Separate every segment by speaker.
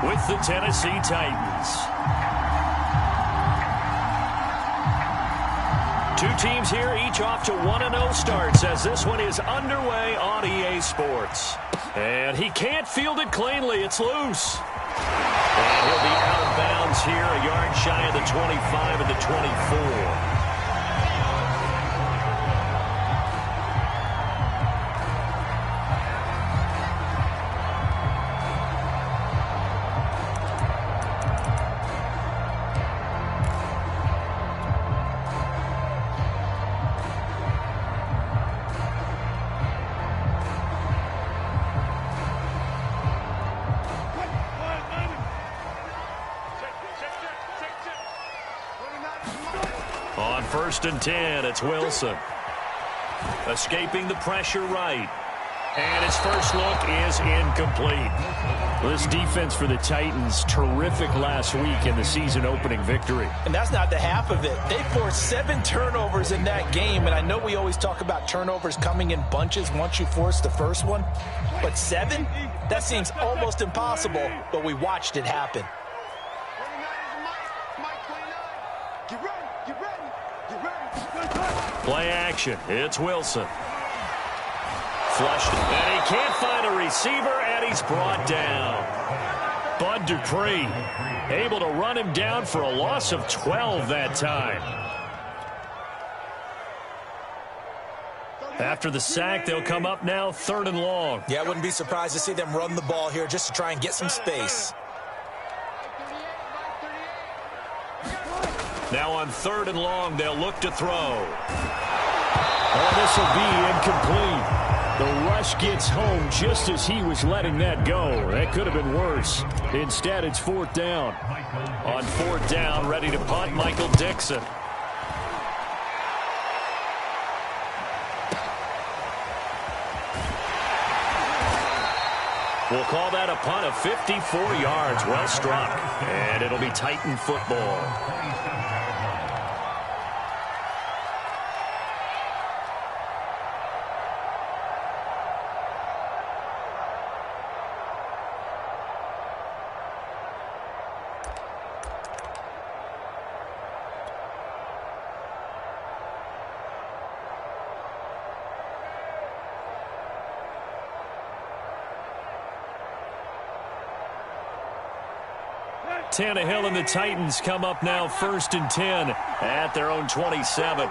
Speaker 1: with the Tennessee Titans. Two teams here, each off to 1-0 starts as this one is underway on EA Sports. And he can't field it cleanly. It's loose. And he'll be out of bounds here, a yard shy of the 25 and the 24. On 1st and 10, it's Wilson. Escaping the pressure right. And his first look is incomplete. This defense for the Titans, terrific last week in the season-opening victory.
Speaker 2: And that's not the half of it. They forced 7 turnovers in that game, and I know we always talk about turnovers coming in bunches once you force the first one. But 7? That seems almost impossible, but we watched it happen.
Speaker 1: Play action. It's Wilson. Flushed. And he can't find a receiver, and he's brought down. Bud Dupree able to run him down for a loss of 12 that time. After the sack, they'll come up now 3rd and long.
Speaker 2: Yeah, I wouldn't be surprised to see them run the ball here just to try and get some space.
Speaker 1: Now on 3rd and long, they'll look to throw. Oh, this will be incomplete. The rush gets home just as he was letting that go. That could have been worse. Instead, it's 4th down. On 4th down, ready to punt, Michael Dixon. We'll call that a punt of 54 yards. Well struck. And it'll be Titan football. Tannehill and the Titans come up now 1st and 10 at their own 27.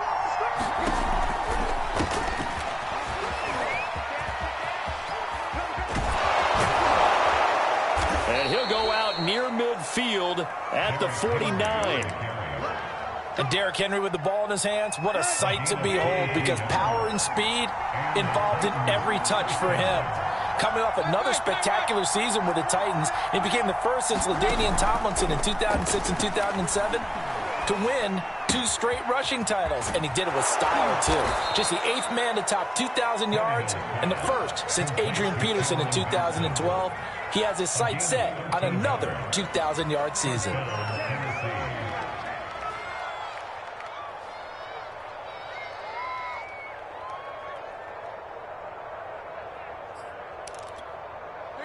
Speaker 1: And he'll go out near midfield at the 49.
Speaker 2: And Derrick Henry with the ball in his hands, what a sight to behold, because power and speed involved in every touch for him. Coming off another spectacular season with the Titans, he became the first since LaDainian Tomlinson in 2006 and 2007 to win 2 straight rushing titles, and he did it with style, too. Just the 8th man to top 2,000 yards and the first since Adrian Peterson in 2012. He has his sights set on another 2,000-yard season.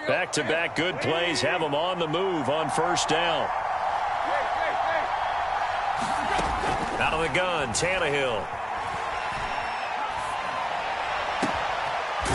Speaker 1: Back-to-back good plays have them on the move on 1st down. Out of the gun, Tannehill.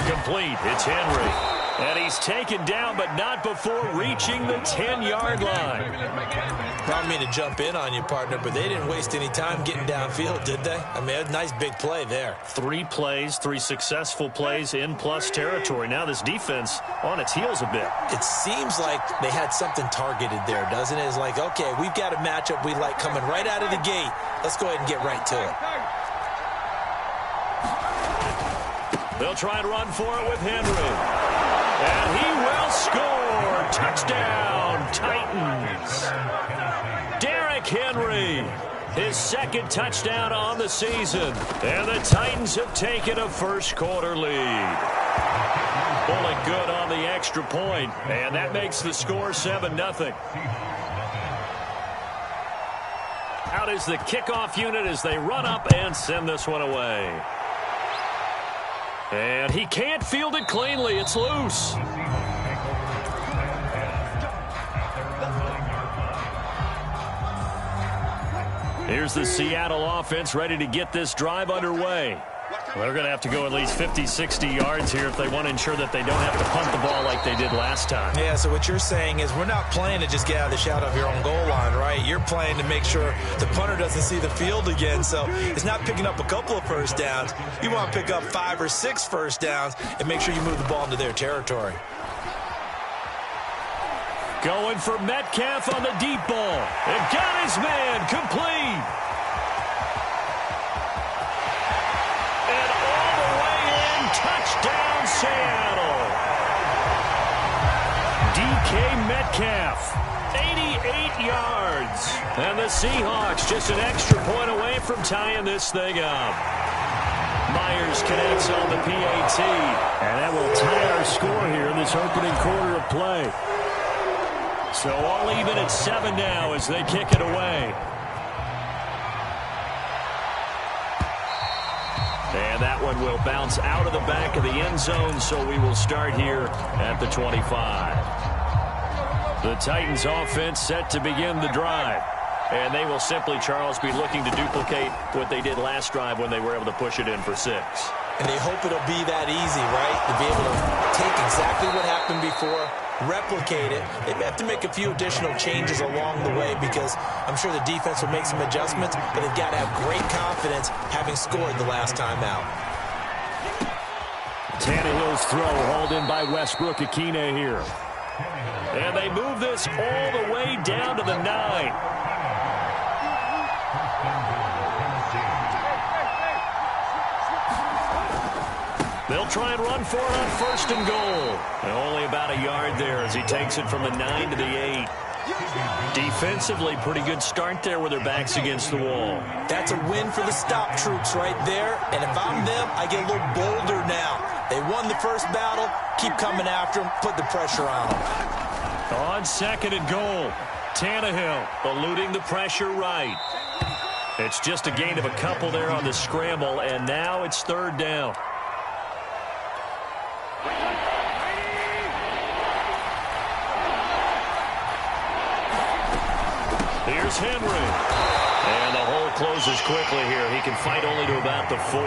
Speaker 1: Complete. It's Henry. And he's taken down, but not before reaching the 10-yard line.
Speaker 2: I don't mean to jump in on you, partner, but they didn't waste any time getting downfield, did they? I mean, a nice big play there.
Speaker 1: 3 plays, 3 successful plays in plus territory. Now this defense on its heels a bit.
Speaker 2: It seems like they had something targeted there, doesn't it? It's like, okay, we've got a matchup we like coming right out of the gate. Let's go ahead and get right to it.
Speaker 1: They'll try and run for it with Henry. And he will score. Touchdown, Titans. Derrick Henry, his 2nd touchdown on the season. And the Titans have taken a first-quarter lead. Pulling good on the extra point, and that makes the score 7-0. Out is the kickoff unit as they run up and send this one away. And he can't field it cleanly. It's loose. Here's the Seattle offense ready to get this drive underway. They're going to have to go at least 50, 60 yards here if they want to ensure that they don't have to punt the ball like they did last time.
Speaker 2: Yeah, so what you're saying is we're not playing to just get out of the shadow of your own goal line, right? You're playing to make sure the punter doesn't see the field again. So it's not picking up a couple of first downs. You want to pick up 5 or 6 first downs and make sure you move the ball into their territory.
Speaker 1: Going for Metcalf on the deep ball. And got his man complete. And all the way in, touchdown Seattle. DK Metcalf, 88 yards. And the Seahawks just an extra point away from tying this thing up. Myers connects on the PAT. And that will tie our score here in this opening quarter of play. So all even at 7 now as they kick it away. And that one will bounce out of the back of the end zone, so we will start here at the 25. The Titans offense set to begin the drive. And they will simply, Charles, be looking to duplicate what they did last drive when they were able to push it in for 6.
Speaker 2: And they hope it'll be that easy, right? To be able to take exactly what happened before, replicate it. They may have to make a few additional changes along the way because I'm sure the defense will make some adjustments, but they've got to have great confidence having scored the last time out.
Speaker 1: Tannehill's throw hauled in by Westbrook-Ikhine here. And they move this all the way down to the 9. They'll try and run for it on 1st and goal. And only about a yard there as he takes it from the 9 to the 8. Defensively, pretty good start there with their backs against the wall.
Speaker 2: That's a win for the stop troops right there. And if I'm them, I get a little bolder now. They won the first battle. Keep coming after them. Put the pressure on them.
Speaker 1: On 2nd and goal, Tannehill eluding the pressure right. It's just a gain of a couple there on the scramble, and now it's 3rd down. Here's Henry. And the hole closes quickly here. He can fight only to about the 4.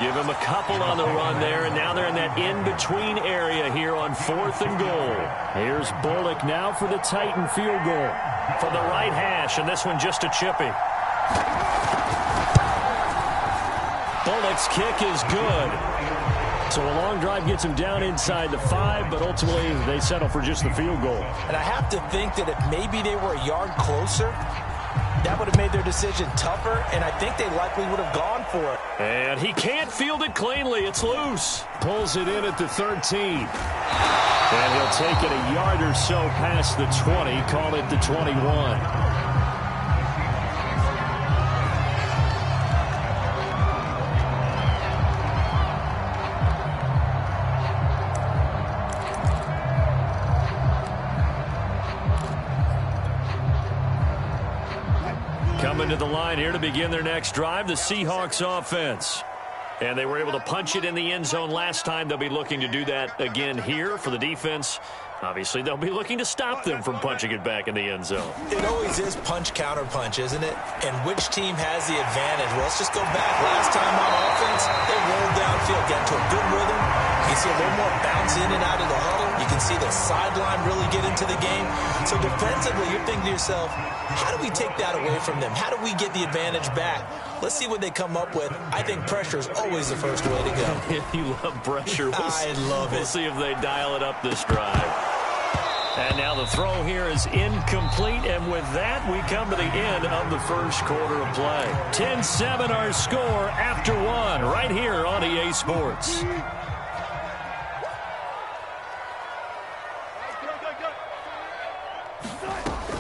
Speaker 1: Give him a couple on the run there, and now they're in that in-between area here on 4th and goal. Here's Bullock now for the Titan field goal. For the right hash, and this one just a chippy. Bullock's kick is good. So a long drive gets him down inside the 5, but ultimately they settle for just the field goal.
Speaker 2: And I have to think that if maybe they were a yard closer, that would have made their decision tougher, and I think they likely would have gone for it.
Speaker 1: And he can't field it cleanly. It's loose. Pulls it in at the 13. And he'll take it a yard or so past the 20, call it the 21. Coming to the line here to begin their next drive, the Seahawks offense. And they were able to punch it in the end zone last time. They'll be looking to do that again here for the defense. Obviously, they'll be looking to stop them from punching it back in the end zone.
Speaker 2: It always is punch-counter-punch, isn't it? And which team has the advantage? Well, let's just go back. Last time on offense, they rolled downfield, got into a good rhythm. You can see a little more bounce in and out of the huddle. You can see the sideline really get into the game. So defensively, you're thinking to yourself, how do we take that away from them? How do we get the advantage back? Let's see what they come up with. I think pressure is always the first way to go.
Speaker 1: You love pressure.
Speaker 2: I love it.
Speaker 1: We'll see if they dial it up this drive. And now the throw here is incomplete, and with that, we come to the end of the first quarter of play. 10-7 our score after 1, right here on EA Sports.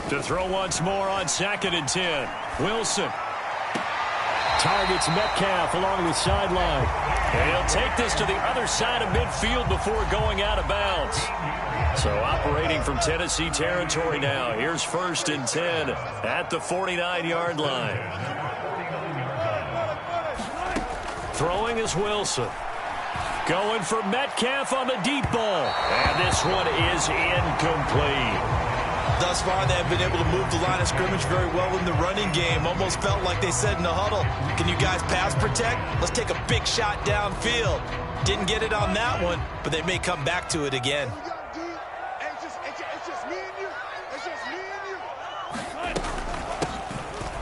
Speaker 1: To throw once more on 2nd and 10. Wilson targets Metcalf along the sideline. And he'll take this to the other side of midfield before going out of bounds. So operating from Tennessee territory now. Here's 1st and 10 at the 49-yard line. Throwing is Wilson. Going for Metcalf on the deep ball. And this one is incomplete.
Speaker 2: Thus far, they have been able to move the line of scrimmage very well in the running game. Almost felt like they said in the huddle, can you guys pass protect? Let's take a big shot downfield. Didn't get it on that one, but they may come back to it again.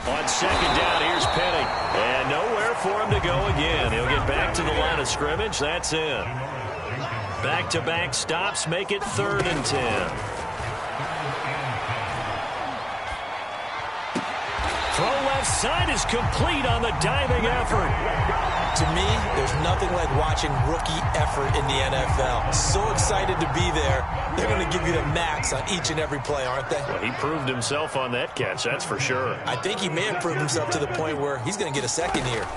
Speaker 1: On second down, here's Penny. And nowhere for him to go again. He'll get back to the line of scrimmage. That's in. Back-to-back stops make it 3rd and 10. Throw left side is complete on the diving effort.
Speaker 2: To me, there's nothing like watching rookie effort in the NFL. So excited to be there. They're going to give you the max on each and every play, aren't they?
Speaker 1: Well, he proved himself on that catch, that's for sure.
Speaker 2: I think he may have proved himself to the point where he's going to get a second here.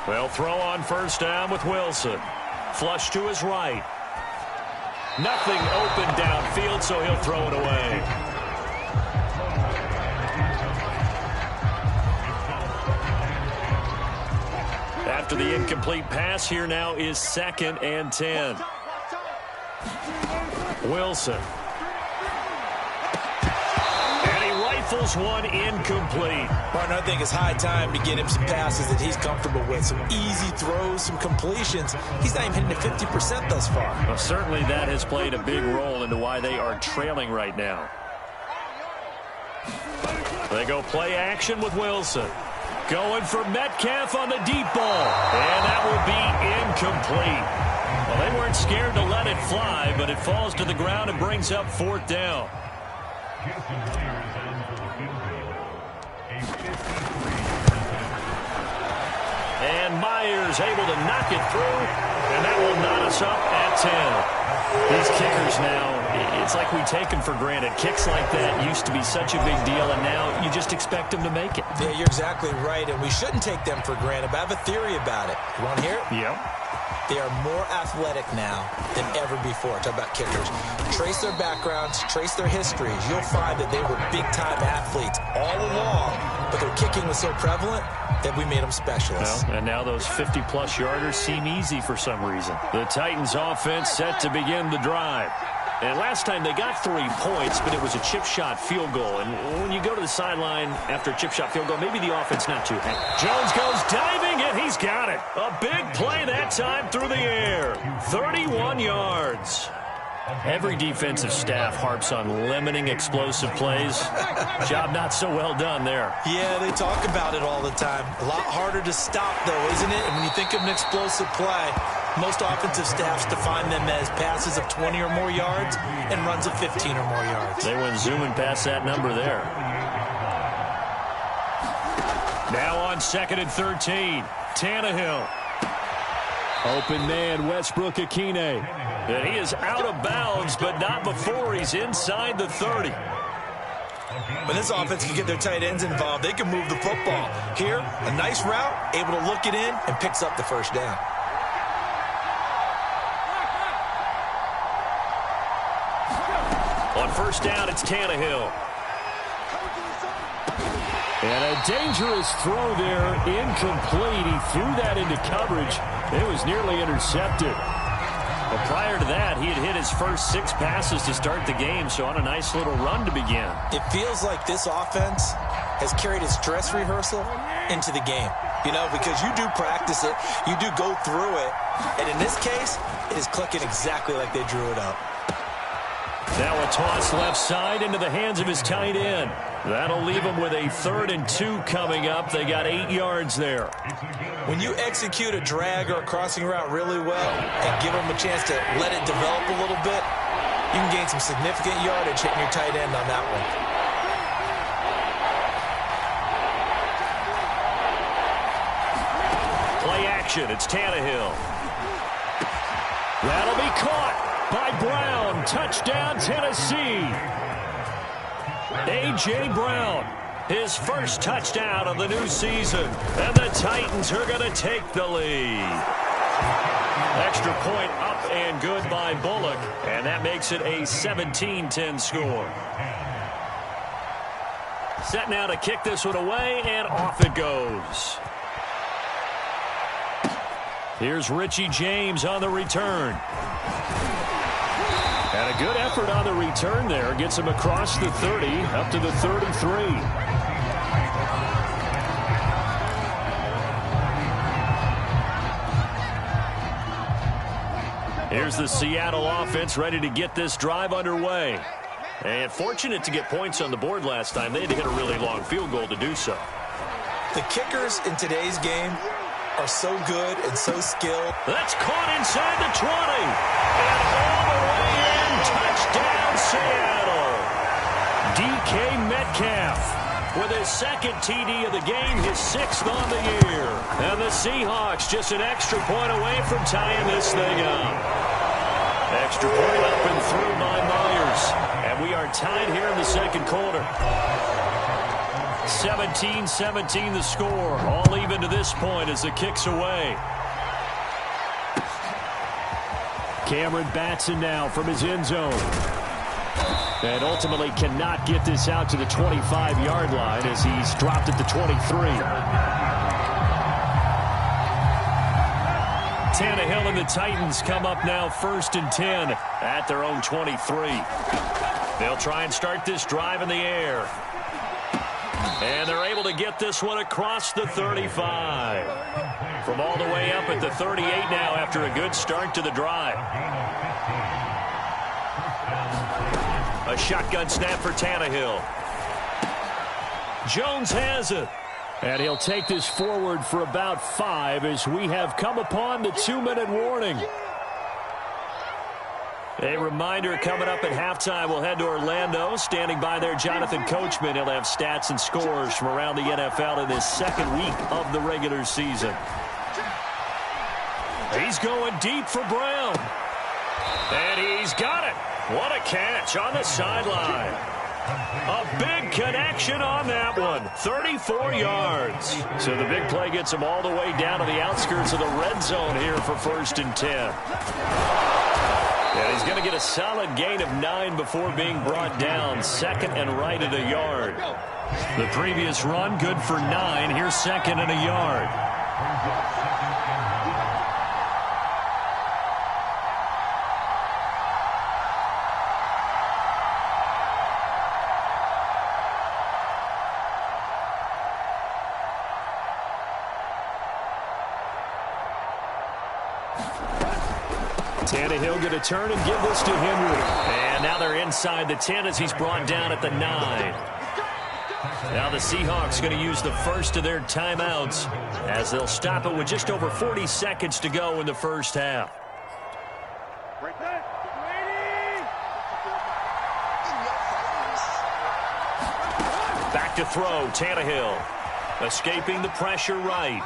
Speaker 1: Well, throw on first down with Wilson. Flush to his right. Nothing open downfield, so he'll throw it away. After the incomplete pass, here now is 2nd and 10. Wilson. And he rifles one incomplete.
Speaker 2: Partner, I think it's high time to get him some passes that he's comfortable with. Some easy throws, some completions. He's not even hitting the 50% thus far.
Speaker 1: Well, certainly that has played a big role into why they are trailing right now. They go play action with Wilson. Going for Metcalf on the deep ball. And that will be incomplete. Well, they weren't scared to let it fly, but it falls to the ground and brings up 4th down. And Myers able to knock it through, and that will knot us up at 10. These kickers now, it's like we take them for granted. Kicks like that used to be such a big deal, and now you just expect them to make it.
Speaker 2: Yeah, you're exactly right, and we shouldn't take them for granted, but I have a theory about it. You want to hear it?
Speaker 1: Yep.
Speaker 2: They are more athletic now than ever before. Talk about kickers. Trace their backgrounds, trace their histories. You'll find that they were big-time athletes all along, but their kicking was so prevalent that we made them specialists.
Speaker 1: Well, and now those 50-plus yarders seem easy for some reason. The Titans offense set to begin the drive. And last time they got 3 points, but it was a chip shot field goal. And when you go to the sideline after a chip shot field goal, maybe the offense not too happy. Jones goes diving, and he's got it. A big play that time through the air. 31 yards. Every defensive staff harps on limiting explosive plays. Job not so well done there.
Speaker 2: Yeah, they talk about it all the time. A lot harder to stop, though, isn't it? And when you think of an explosive play, most offensive staffs define them as passes of 20 or more yards and runs of 15 or more yards.
Speaker 1: They went zooming past that number there. Now on 2nd and 13, Tannehill. Open man, Westbrook-Ikhine. And he is out of bounds, but not before he's inside the 30.
Speaker 2: When this offense can get their tight ends involved, they can move the football. Here, a nice route, able to look it in, and picks up the first down.
Speaker 1: On first down, it's Tannehill. And a dangerous throw there, incomplete. He threw that into coverage. It was nearly intercepted. But prior to that, he had hit his first 6 passes to start the game, so on a nice little run to begin.
Speaker 2: It feels like this offense has carried its dress rehearsal into the game. You know, because you do practice it, you do go through it, and in this case, it is clicking exactly like they drew it up.
Speaker 1: Now a toss left side into the hands of his tight end. That'll leave him with a 3rd and 2 coming up. They got 8 yards there.
Speaker 2: When you execute a drag or a crossing route really well and give them a chance to let it develop a little bit, you can gain some significant yardage hitting your tight end on that one.
Speaker 1: Play action. It's Tannehill. That'll be caught by Brown. Touchdown, Tennessee. A.J. Brown, his first touchdown of the new season. And the Titans are going to take the lead. Extra point up and good by Bullock. And that makes it a 17-10 score. Set now to kick this one away, and off it goes. Here's Richie James on the return. And a good effort on the return there. Gets him across the 30, up to the 33. Here's the Seattle offense ready to get this drive underway. And fortunate to get points on the board last time. They had to hit a really long field goal to do so.
Speaker 2: The kickers in today's game are so good and so skilled.
Speaker 1: That's caught inside the 20. And all the way in. Touchdown, Seattle. DK Metcalf with his second TD of the game, his 6th on the year. And the Seahawks just an extra point away from tying this thing up. Extra point up and through by Myers. And we are tied here in the second quarter. 17-17 the score. All even to this point as the kick's away. Cameron Batson now from his end zone. And ultimately cannot get this out to the 25-yard line as he's dropped at the 23. Tannehill and the Titans come up now 1st and 10 at their own 23. They'll try and start this drive in the air. And they're able to get this one across the 35. From all the way up at the 38 now after a good start to the drive. A shotgun snap for Tannehill. Jones has it. And he'll take this forward for about 5 as we have come upon the 2-minute warning. A reminder coming up at halftime, we'll head to Orlando. Standing by there, Jonathan Coachman. He'll have stats and scores from around the NFL in this second week of the regular season. He's going deep for Brown. And he's got it. What a catch on the sideline. A big connection on that one. 34 yards. So the big play gets him all the way down to the outskirts of the red zone here for 1st and 10. And he's going to get a solid gain of 9 before being brought down. 2nd and right at a yard. The previous run good for 9. Here's 2nd and a yard. Tannehill going to turn and give this to Henry. And now they're inside the 10 as he's brought down at the 9. Now the Seahawks going to use the first of their timeouts as they'll stop it with just over 40 seconds to go in the first half. Back to throw, Tannehill. Escaping the pressure right.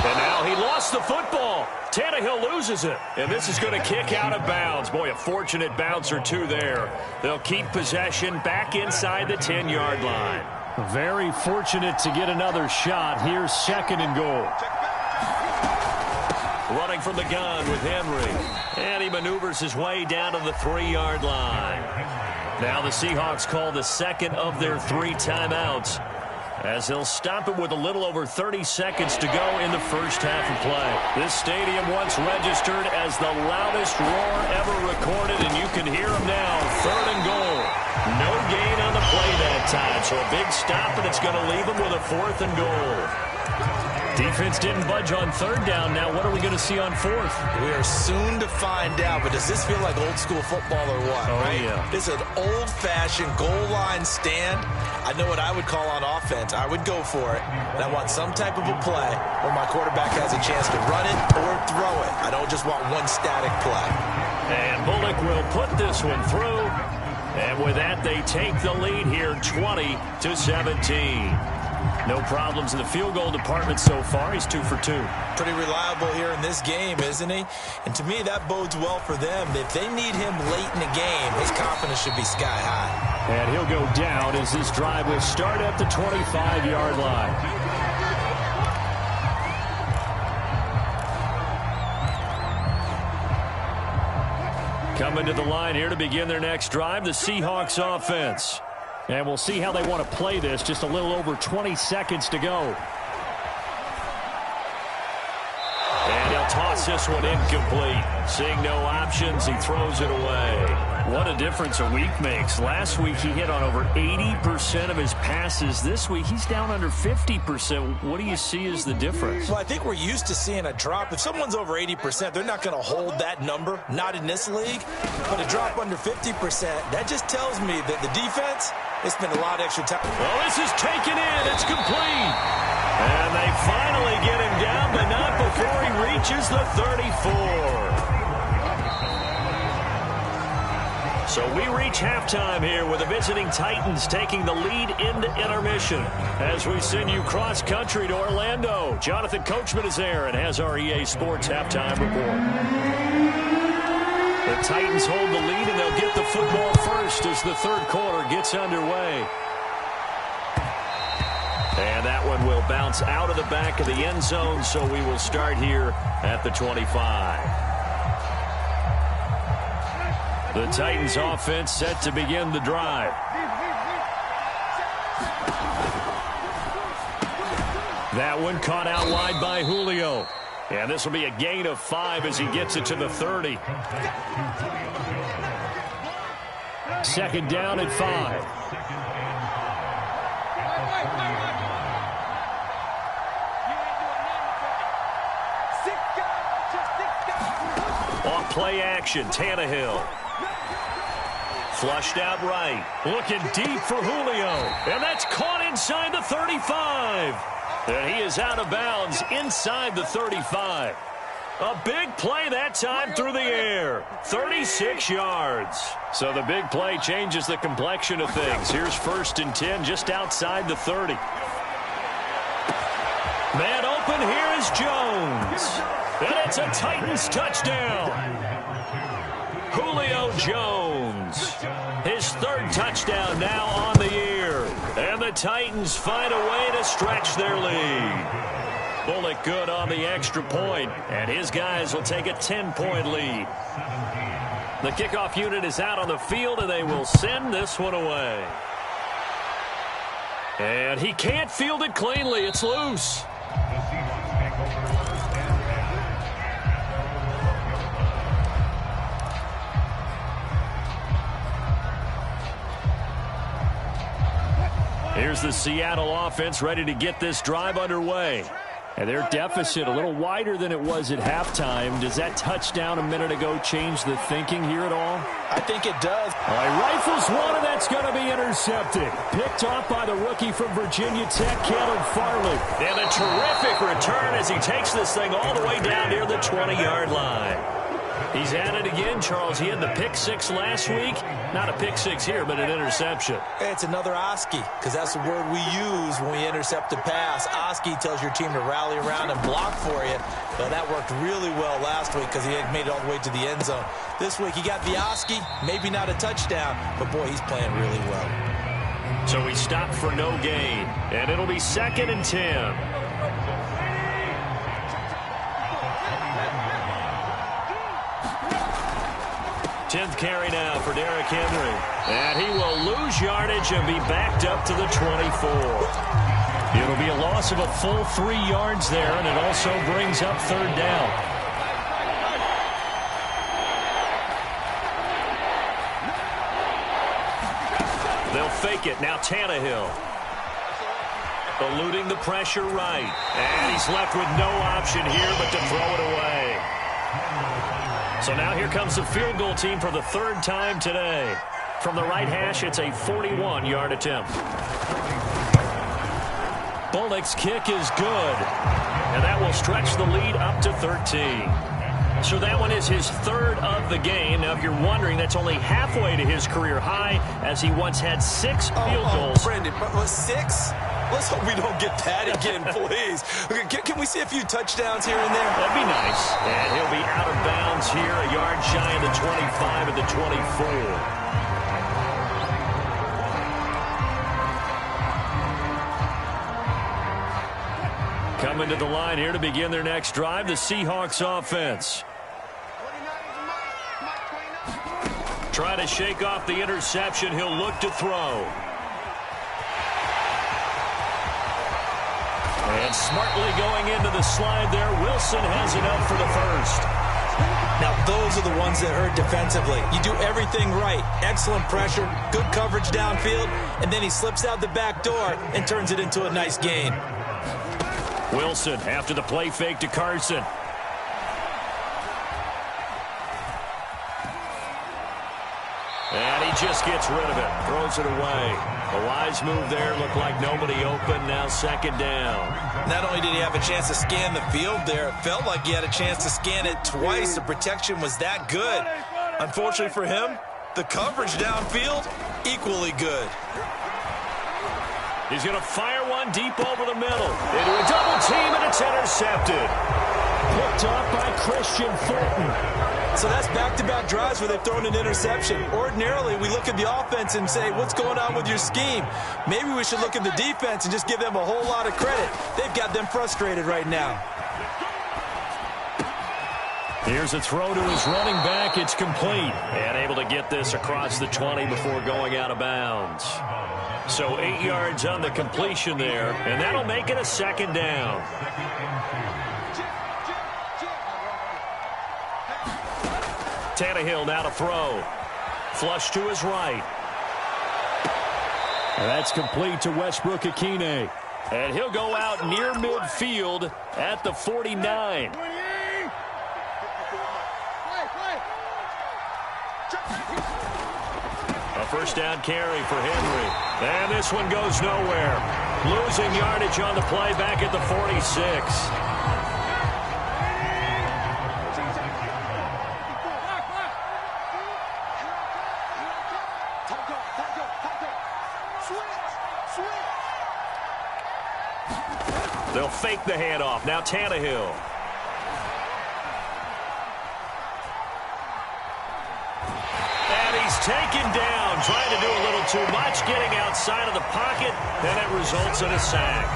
Speaker 1: And now he lost the football. Tannehill loses it. And this is going to kick out of bounds. Boy, a fortunate bounce or two there. They'll keep possession back inside the 10-yard line. Very fortunate to get another shot. Here's 2nd and goal. Running from the gun with Henry. And he maneuvers his way down to the 3-yard line. Now the Seahawks call the 2nd of their 3 timeouts, as they'll stop it with a little over 30 seconds to go in the first half of play. This stadium once registered as the loudest roar ever recorded, and you can hear them now. 3rd and goal. No gain on the play that time, so a big stop, and it's going to leave them with a 4th and goal. Defense didn't budge on 3rd down. Now what are we going to see on 4th?
Speaker 2: We are soon to find out, but does this feel like old school football or what?
Speaker 1: Oh,
Speaker 2: right?
Speaker 1: Yeah.
Speaker 2: This is an old-fashioned goal line stand. I know what I would call on offense. I would go for it, and I want some type of a play where my quarterback has a chance to run it or throw it. I don't just want one static play.
Speaker 1: And Bullock will put this one through. And with that, they take the lead here 20-17. No problems in the field goal department so far. He's 2 for 2.
Speaker 2: Pretty reliable here in this game, isn't he? And to me, that bodes well for them. If they need him late in the game, his confidence should be sky high.
Speaker 1: And he'll go down as this drive will start at the 25-yard line. Coming to the line here to begin their next drive, the Seahawks offense. And we'll see how they want to play this. Just a little over 20 seconds to go. And he'll toss this one incomplete. Seeing no options, he throws it away. What a difference a week makes. Last week he hit on over 80% of his passes. This week he's down under 50%. What do you see as the difference?
Speaker 2: Well, I think we're used to seeing a drop. If someone's over 80%, they're not going to hold that number. Not in this league. But a drop under 50%, that just tells me that the defense, they spent a lot of extra time.
Speaker 1: Well, this is taken in. It's complete. And they finally get him down, but not before he reaches the 34. So we reach halftime here with the visiting Titans taking the lead into intermission. As we send you cross-country to Orlando, Jonathan Coachman is there and has our EA Sports halftime report. The Titans hold the lead, and they'll get the football first as the third quarter gets underway. And that one will bounce out of the back of the end zone, so we will start here at the 25. The Titans offense set to begin the drive. That one caught out wide by Julio. And this will be a gain of 5 as he gets it to the 30. Second down at 5. Off play action, Tannehill. Flushed out right. Looking deep for Julio. And that's caught inside the 35. And he is out of bounds inside the 35. A big play that time through the air. 36 yards. So the big play changes the complexion of things. Here's 1st and 10 just outside the 30. Man open, here is Jones. And it's a Titans touchdown. Julio Jones. His 3rd touchdown now on the year. And the Titans find a way to stretch their lead. Bullock good on the extra point, and his guys will take a 10-point lead. The kickoff unit is out on the field, and they will send this one away. And he can't field it cleanly. It's loose. Here's the Seattle offense ready to get this drive underway. And their deficit a little wider than it was at halftime. Does that touchdown a minute ago change the thinking here at all?
Speaker 2: I think it does.
Speaker 1: All right, rifles one, and that's going to be intercepted. Picked off by the rookie from Virginia Tech, Caleb Farley. And a terrific return as he takes this thing all the way down near the 20-yard line. He's at it again, Charles. He had the pick 6 last week. Not a pick 6 here, but an interception.
Speaker 2: It's another Oski, because that's the word we use when we intercept a pass. Oski tells your team to rally around and block for you. But that worked really well last week because he had made it all the way to the end zone. This week he got the Oski, maybe not a touchdown, but boy, he's playing really well.
Speaker 1: So he stopped for no gain, and it'll be 2nd and 10. 10th carry now for Derrick Henry. And he will lose yardage and be backed up to the 24. It'll be a loss of a full 3 yards there, and it also brings up 3rd down. They'll fake it. Now Tannehill. Eluding the pressure right. And he's left with no option here but to throw it away. So now here comes the field goal team for the 3rd time today. From the right hash, it's a 41-yard attempt. Bullock's kick is good. And that will stretch the lead up to 13. So that one is his 3rd of the game. Now, if you're wondering, that's only halfway to his career high, as he once had 6 field goals.
Speaker 2: Brendan, but 6? Let's hope we don't get that again, please. Can we see a few touchdowns here and there?
Speaker 1: That'd be nice. And he'll be out of bounds here, a yard shy of the 25 at the 24. Coming to the line here to begin their next drive, the Seahawks offense. Try to shake off the interception. He'll look to throw. And smartly going into the slide there, Wilson has it up for the first.
Speaker 2: Now, those are the ones that hurt defensively. You do everything right. Excellent pressure, good coverage downfield, and then he slips out the back door and turns it into a nice gain.
Speaker 1: Wilson after the play fake to Carson. And he just gets rid of it, throws it away. A wise move there, looked like nobody open, now second down.
Speaker 2: Not only did he have a chance to scan the field there, it felt like he had a chance to scan it twice. The protection was that good. Unfortunately for him, the coverage downfield, equally good.
Speaker 1: He's going to fire one deep over the middle. Into a double team, and it's intercepted. Picked up by Christian Fulton.
Speaker 2: So that's back-to-back drives where they've thrown an interception. Ordinarily, we look at the offense and say, what's going on with your scheme? Maybe we should look at the defense and just give them a whole lot of credit. They've got them frustrated right now.
Speaker 1: Here's a throw to his running back. It's complete. And able to get this across the 20 before going out of bounds. So 8 yards on the completion there, and that'll make it a second down. Tannehill now to throw. Flush to his right. And that's complete to Westbrook-Ikhine. And he'll go out near midfield at the 49. A first down carry for Henry. And this one goes nowhere. Losing yardage on the play back at the 46. They'll fake the handoff. Now Tannehill. And he's taken down, trying to do a little too much, getting outside of the pocket, and it results in a sack.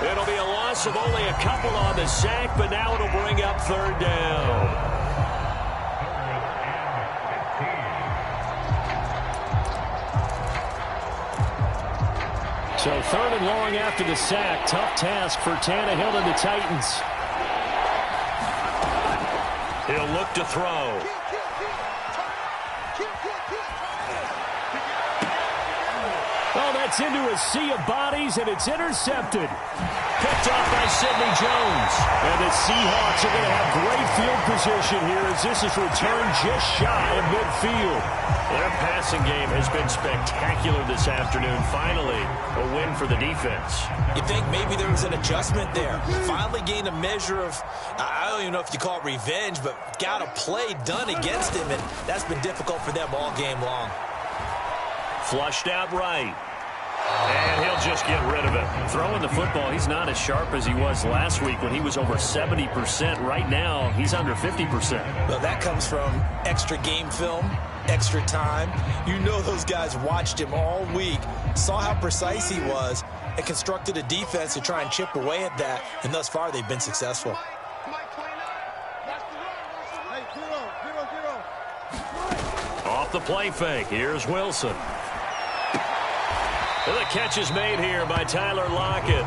Speaker 1: It'll be a loss of only a couple on the sack, but now it'll bring up third down. So third and long after the sack. Tough task for Tannehill and the Titans. He'll look to throw. Oh, that's into a sea of bodies, and it's intercepted. Picked off by Sidney Jones. And the Seahawks are going to have great field position here as this is returned just shy of midfield. Their passing game has been spectacular this afternoon. Finally, a win for the defense.
Speaker 2: You think maybe there was an adjustment there. Finally gained a measure of, I don't even know if you call it revenge, but got a play done against him, and that's been difficult for them all game long.
Speaker 1: Flushed out right. And he'll just get rid of it. Throwing the football, he's not as sharp as he was last week when he was over 70%. Right now, he's under 50%.
Speaker 2: Well, that comes from extra game film, extra time. You know those guys watched him all week, saw how precise he was, and constructed a defense to try and chip away at that, and thus far they've been successful.
Speaker 1: Off the play fake, here's Wilson. The catch is made here by Tyler Lockett.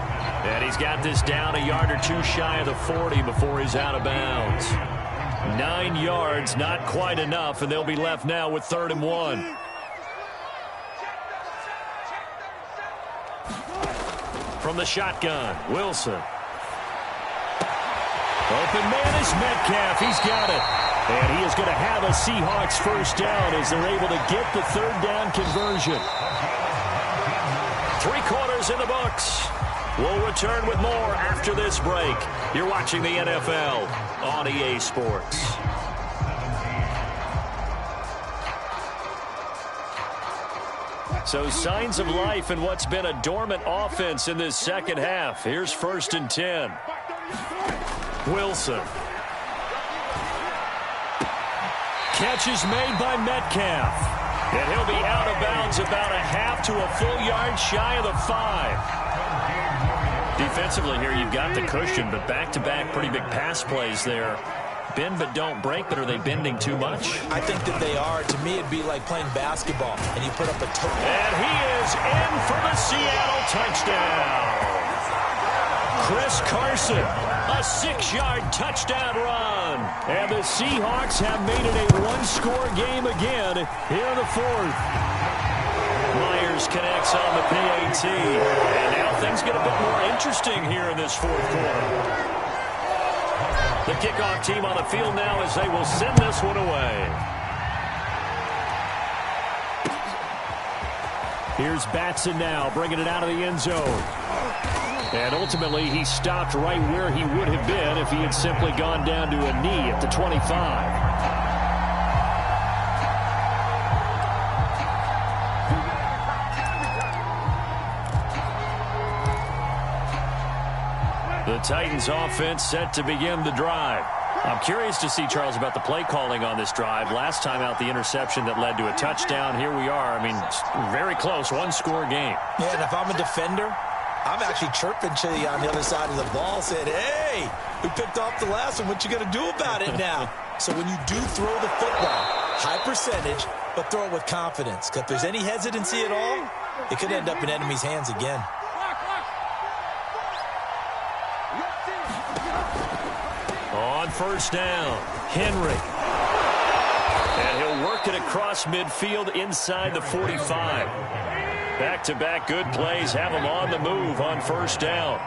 Speaker 1: And he's got this down a yard or two shy of the 40 before he's out of bounds. 9 yards, not quite enough, and they'll be left now with 3rd and 1. From the shotgun, Wilson. Open man is Metcalf. He's got it. And he is going to have a Seahawks first down as they're able to get the 3rd down conversion. 3 quarters in the books. We'll return with more after this break. You're watching the NFL on EA Sports. So signs of life in what's been a dormant offense in this second half. Here's 1st and 10. Wilson. Catch is made by Metcalf. And he'll be out of bounds about a half to a full yard shy of the 5. Defensively here, you've got the cushion, but back-to-back pretty big pass plays there. Bend but don't break, but are they bending too much?
Speaker 2: I think that they are. To me, it'd be like playing basketball, and you put up a total.
Speaker 1: And he is in for the Seattle touchdown. Chris Carson, a 6-yard touchdown run. And the Seahawks have made it a one-score game again here in the fourth. Myers connects on the PAT. And now things get a bit more interesting here in this fourth quarter. The kickoff team on the field now as they will send this one away. Here's Batson now, bringing it out of the end zone. And ultimately, he stopped right where he would have been if he had simply gone down to a knee at the 25. The Titans offense set to begin the drive. I'm curious to see, Charles, about the play calling on this drive. Last time out, the interception that led to a touchdown. Here we are. I mean, very close, one-score game.
Speaker 2: Yeah, and if I'm a defender, I'm actually chirping to you on the other side of the ball, saying, hey, we picked off the last one. What you going to do about it now? So when you do throw the football, high percentage, but throw it with confidence. Because if there's any hesitancy at all, it could end up in enemy's hands again.
Speaker 1: On first down, Henry. And he'll work it across midfield inside the 45. Back-to-back good plays have him on the move on first down.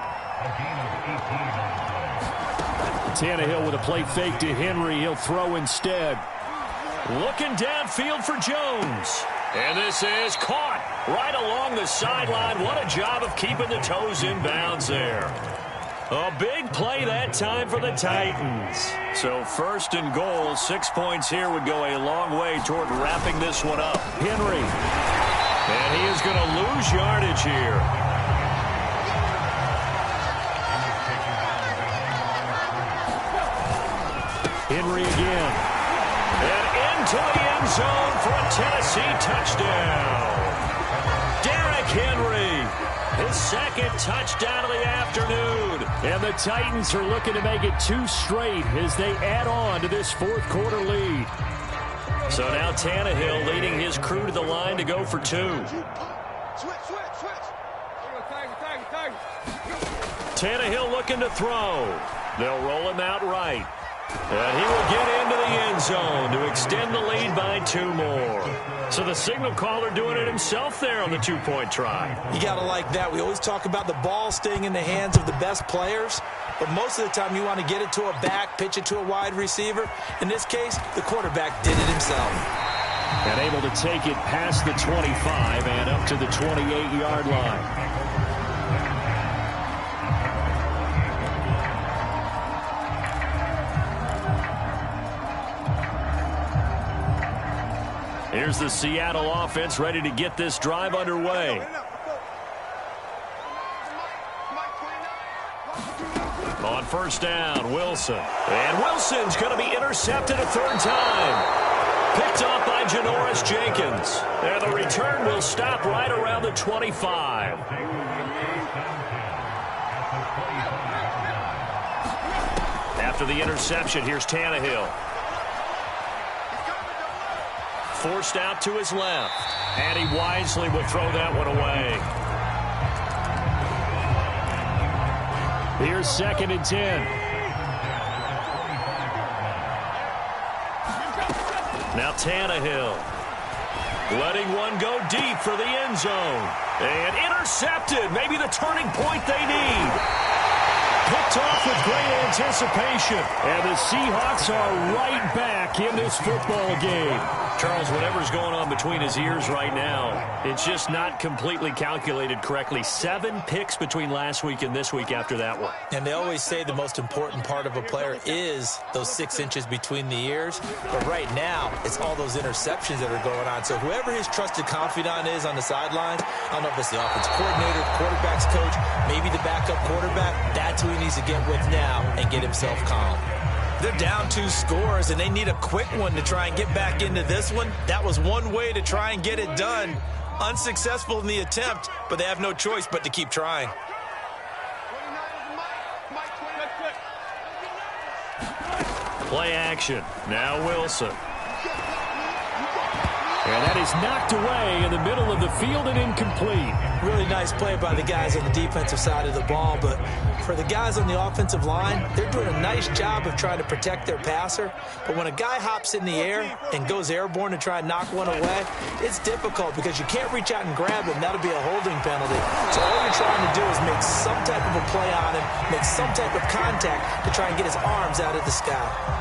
Speaker 1: Tannehill with a play fake to Henry. He'll throw instead. Looking downfield for Jones. And this is caught right along the sideline. What a job of keeping the toes in bounds there. A big play that time for the Titans. So first and goal, 6 points here would go a long way toward wrapping this one up. Henry. And he is going to lose yardage here. Henry again. And into the end zone for a Tennessee touchdown. Derrick Henry. His second touchdown of the afternoon. And the Titans are looking to make it 2 straight as they add on to this fourth quarter lead. So now Tannehill leading his crew to the line to go for 2. Tannehill looking to throw. They'll roll him out right. And he will get into the end zone to extend the lead by 2 more. So the signal caller doing it himself there on the 2-point try.
Speaker 2: You got to like that. We always talk about the ball staying in the hands of the best players, but most of the time you want to get it to a back, pitch it to a wide receiver. In this case, the quarterback did it himself.
Speaker 1: And able to take it past the 25 and up to the 28-yard line. Here's the Seattle offense ready to get this drive underway. On first down, Wilson. And Wilson's going to be intercepted a 3rd time. Picked off by Janoris Jenkins. And the return will stop right around the 25. After the interception, here's Tannehill. Forced out to his left. And he wisely will throw that one away. Here's 2nd and 10. Now Tannehill. Letting one go deep for the end zone. And intercepted. Maybe the turning point they need. Picked off with great anticipation. And the Seahawks are right back in this football game. Charles, whatever's going on between his ears right now, it's just not completely calculated correctly. 7 picks between last week and this week after that one.
Speaker 2: And they always say the most important part of a player is those 6 inches between the ears. But right now, it's all those interceptions that are going on. So whoever his trusted confidant is on the sideline, I don't know if it's the offense coordinator, quarterback's coach, maybe the backup quarterback, that's who he needs to get with now and get himself calm. They're down 2 scores, and they need a quick one to try and get back into this one. That was one way to try and get it done. Unsuccessful in the attempt, but they have no choice but to keep trying.
Speaker 1: Play action. Now Wilson. And that is knocked away in the middle of the field and incomplete.
Speaker 2: Really nice play by the guys on the defensive side of the ball, but for the guys on the offensive line, they're doing a nice job of trying to protect their passer. But when a guy hops in the air and goes airborne to try and knock one away, it's difficult because you can't reach out and grab him. That'll be a holding penalty. So all you're trying to do is make some type of a play on him, make some type of contact to try and get his arms out of the sky.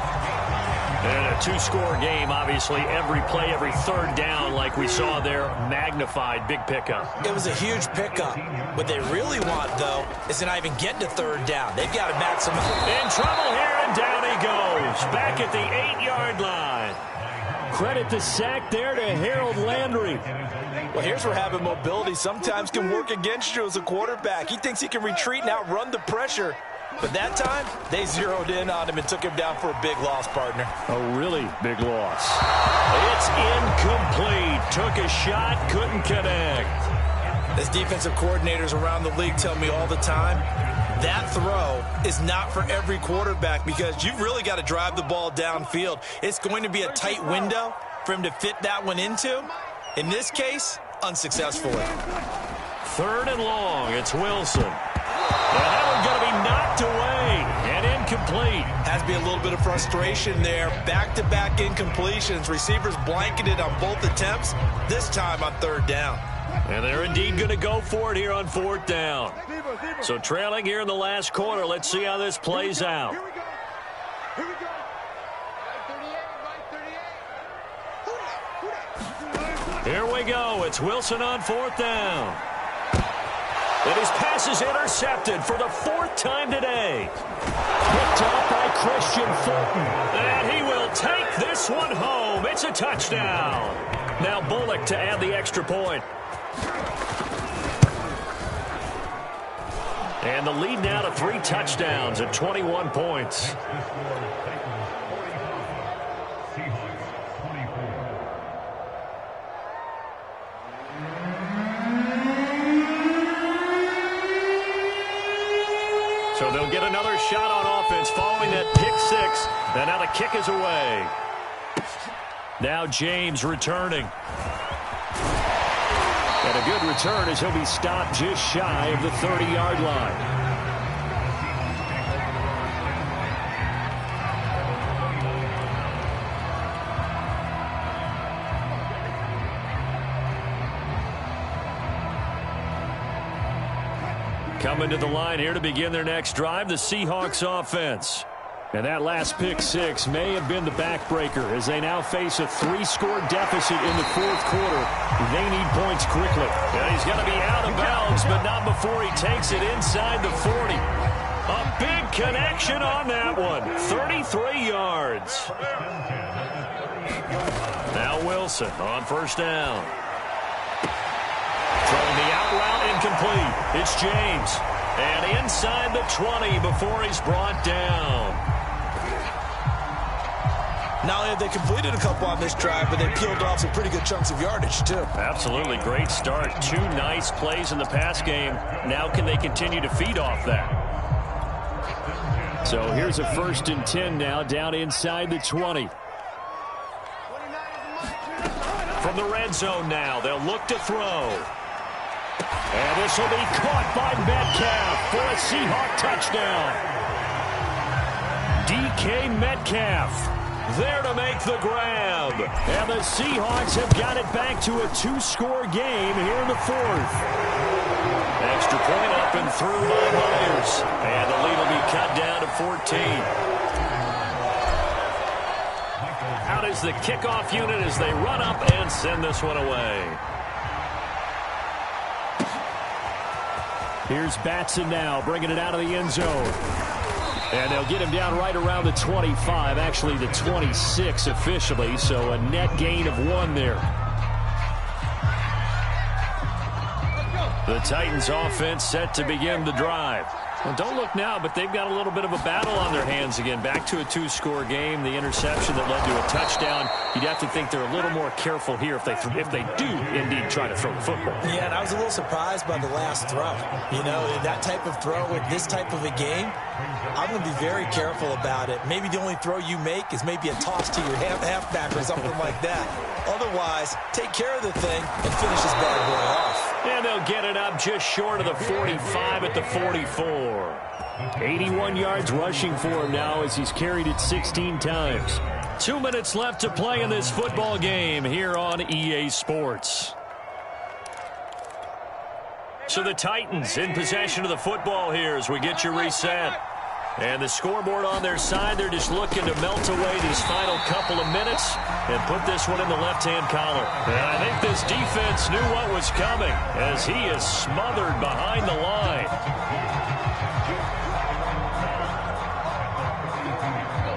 Speaker 1: And a two-score game, obviously, every play, every third down, like we saw there, magnified, big pickup.
Speaker 2: It was a huge pickup. What they really want, though, is to not even get to third down. They've got to maximize.
Speaker 1: In trouble here, and down he goes, back at the 8-yard line. Credit the sack there to Harold Landry.
Speaker 2: Well, here's where having mobility sometimes can work against you as a quarterback. He thinks he can retreat and outrun the pressure. But that time, they zeroed in on him and took him down for a big loss, partner.
Speaker 1: A really big loss. It's incomplete. Took a shot, couldn't connect.
Speaker 2: As defensive coordinators around the league tell me all the time, that throw is not for every quarterback because you've really got to drive the ball downfield. It's going to be a tight window for him to fit that one into. In this case, unsuccessfully.
Speaker 1: Third and long, it's Wilson. And that one's going to be knocked away and incomplete.
Speaker 2: Has to be a little bit of frustration there. Back-to-back incompletions. Receivers blanketed on both attempts, this time on third down.
Speaker 1: And they're indeed going to go for it here on fourth down. So trailing here in the last quarter. Let's see how this plays out. Here we go. It's Wilson on fourth down. And his pass is intercepted for the fourth time today. Picked up by Christian Fulton. And he will take this one home. It's a touchdown. Now Bullock to add the extra point. And the lead now to 3 touchdowns at 21 points. So they'll get another shot on offense following that pick six. And now the kick is away. Now James returning. And a good return as he'll be stopped just shy of the 30-yard line. Coming to the line here to begin their next drive, the Seahawks offense. And that last pick six may have been the backbreaker as they now face a 3-score deficit in the fourth quarter. They need points quickly. And he's going to be out of bounds, but not before he takes it inside the 40. A big connection on that one. 33 yards. Now Wilson on first down. Throwing the out route incomplete. It's James. And inside the 20 before he's brought down.
Speaker 2: Not only have they completed a couple on this drive, but they peeled off some pretty good chunks of yardage, too.
Speaker 1: Absolutely. Great start. 2 nice plays in the pass game. Now can they continue to feed off that? So here's a 1st and 10 now down inside the 20. From the red zone now, they'll look to throw. And this will be caught by Metcalf for a Seahawk touchdown. DK Metcalf there to make the grab. And the Seahawks have got it back to a 2-score game here in the fourth. Extra point up and through by Myers. And the lead will be cut down to 14. Out is the kickoff unit as they run up and send this one away. Here's Batson now, bringing it out of the end zone. And they'll get him down right around the 25, actually the 26 officially, so a net gain of 1 there. The Titans offense set to begin the drive. Well, don't look now, but they've got a little bit of a battle on their hands again. Back to a 2-score game. The interception that led to a touchdown. You'd have to think they're a little more careful here if they do indeed try to throw the football.
Speaker 2: Yeah, and I was a little surprised by the last throw. You know, that type of throw with this type of a game, I'm going to be very careful about it. Maybe the only throw you make is maybe a toss to your halfback or something like that. Otherwise, take care of the thing and finish this bad boy off.
Speaker 1: And they'll get it up just short of the 45 at the 44. 81 yards rushing for him now as he's carried it 16 times. 2 minutes left to play in this football game here on EA Sports. So the Titans in possession of the football here as we get you reset. And the scoreboard on their side, they're just looking to melt away these final couple of minutes and put this one in the left-hand column. And I think this defense knew what was coming as he is smothered behind the line.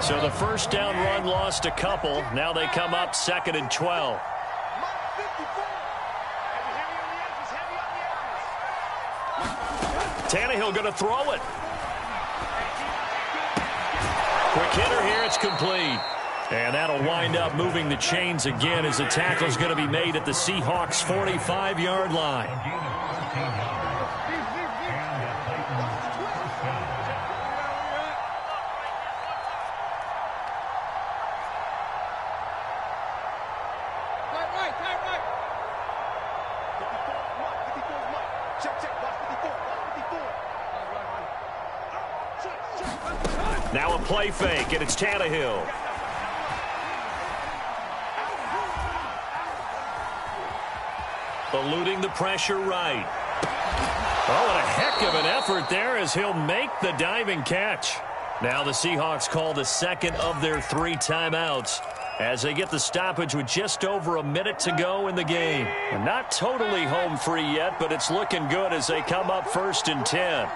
Speaker 1: So the first down run lost a couple. Now they come up 2nd and 12. Tannehill going to throw it. Quick hitter here, it's complete. And that'll wind up moving the chains again as the tackle's going to be made at the Seahawks' 45-yard line. Now a play fake, and it's Tannehill. Eluding the pressure right. Oh, and a heck of an effort there as he'll make the diving catch. Now the Seahawks call the second of their 3 timeouts as they get the stoppage with just over a minute to go in the game. And not totally home free yet, but it's looking good as they come up 1st and 10.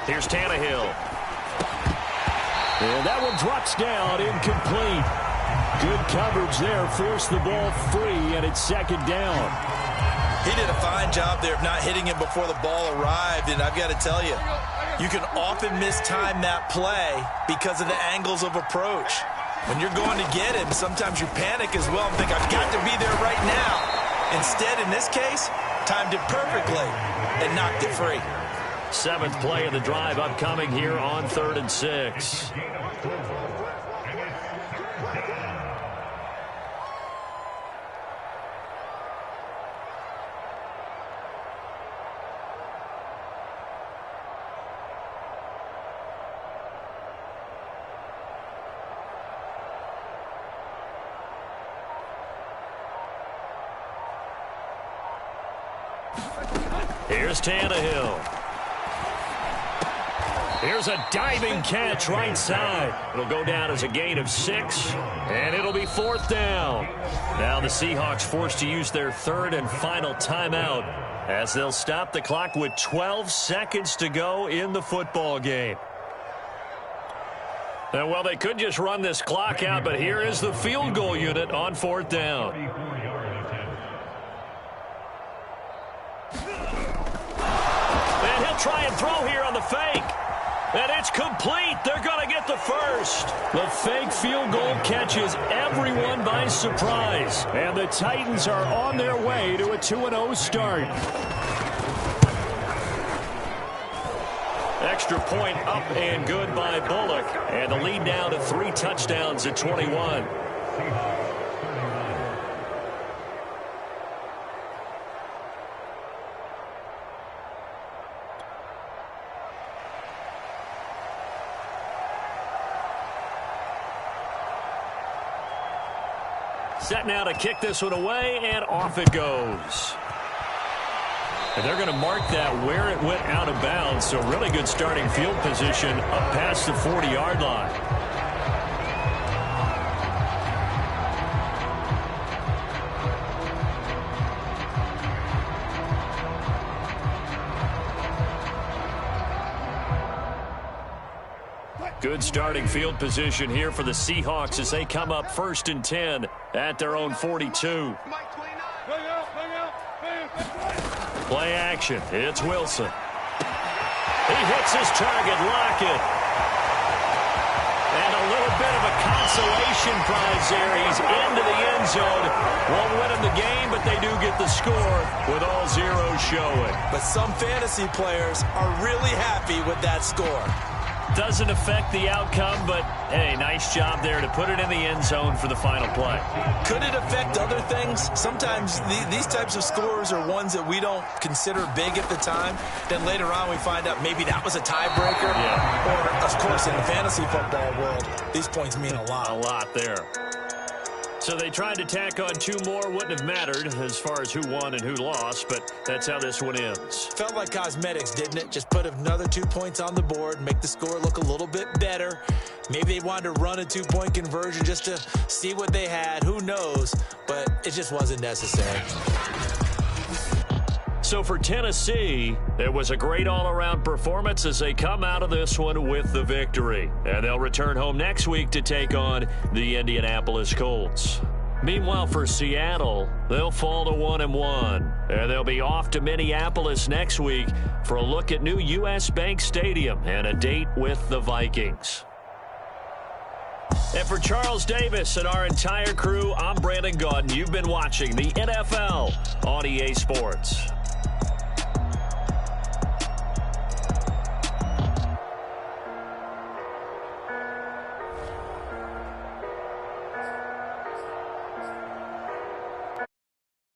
Speaker 1: Here's Tannehill. And that one drops down, incomplete. Good coverage there, forced the ball free, and it's 2nd down.
Speaker 2: He did a fine job there of not hitting him before the ball arrived, and I've got to tell you, you can often mistime that play because of the angles of approach. When you're going to get him, sometimes you panic as well and think, I've got to be there right now. Instead, in this case, timed it perfectly and knocked it free.
Speaker 1: 7th play of the drive upcoming here on 3rd and 6. Here's Tannehill. Here's a diving catch right side. It'll go down as a gain of 6, and it'll be 4th down. Now the Seahawks forced to use their 3rd and final timeout as they'll stop the clock with 12 seconds to go in the football game. And well, they could just run this clock out, but here is the field goal unit on 4th down. And he'll try and throw here on the fake. And it's complete. They're going to get the first. The fake field goal catches everyone by surprise. And the Titans are on their way to a 2-0 start. Extra point up and good by Bullock. And the lead now to 3 touchdowns at 21. Set now to kick this one away, and off it goes. And they're going to mark that where it went out of bounds, so really good starting field position up past the 40-yard line. Good starting field position here for the Seahawks as they come up 1st and 10 at their own 42. Play action. It's Wilson. He hits his target, Lockett. And a little bit of a consolation prize there. He's into the end zone. Won't win him the game, but they do get the score with all zeros showing.
Speaker 2: But some fantasy players are really happy with that score.
Speaker 1: Doesn't affect the outcome, but, hey, nice job there to put it in the end zone for the final play.
Speaker 2: Could it affect other things? Sometimes these types of scores are ones that we don't consider big at the time. Then later on we find out maybe that was a tiebreaker.
Speaker 1: Yeah.
Speaker 2: Or, of course, in the fantasy football world, these points mean a lot.
Speaker 1: A lot there. So they tried to tack on 2 more. Wouldn't have mattered as far as who won and who lost, but that's how this one ends.
Speaker 2: Felt like cosmetics, didn't it? Just put another 2 points on the board, make the score look a little bit better. Maybe they wanted to run a 2-point conversion just to see what they had. Who knows? But it just wasn't necessary.
Speaker 1: So for Tennessee, it was a great all-around performance as they come out of this one with the victory. And they'll return home next week to take on the Indianapolis Colts. Meanwhile, for Seattle, they'll fall to 1-1. And they'll be off to Minneapolis next week for a look at new U.S. Bank Stadium and a date with the Vikings. And for Charles Davis and our entire crew, I'm Brandon Gaudin. You've been watching the NFL on EA Sports.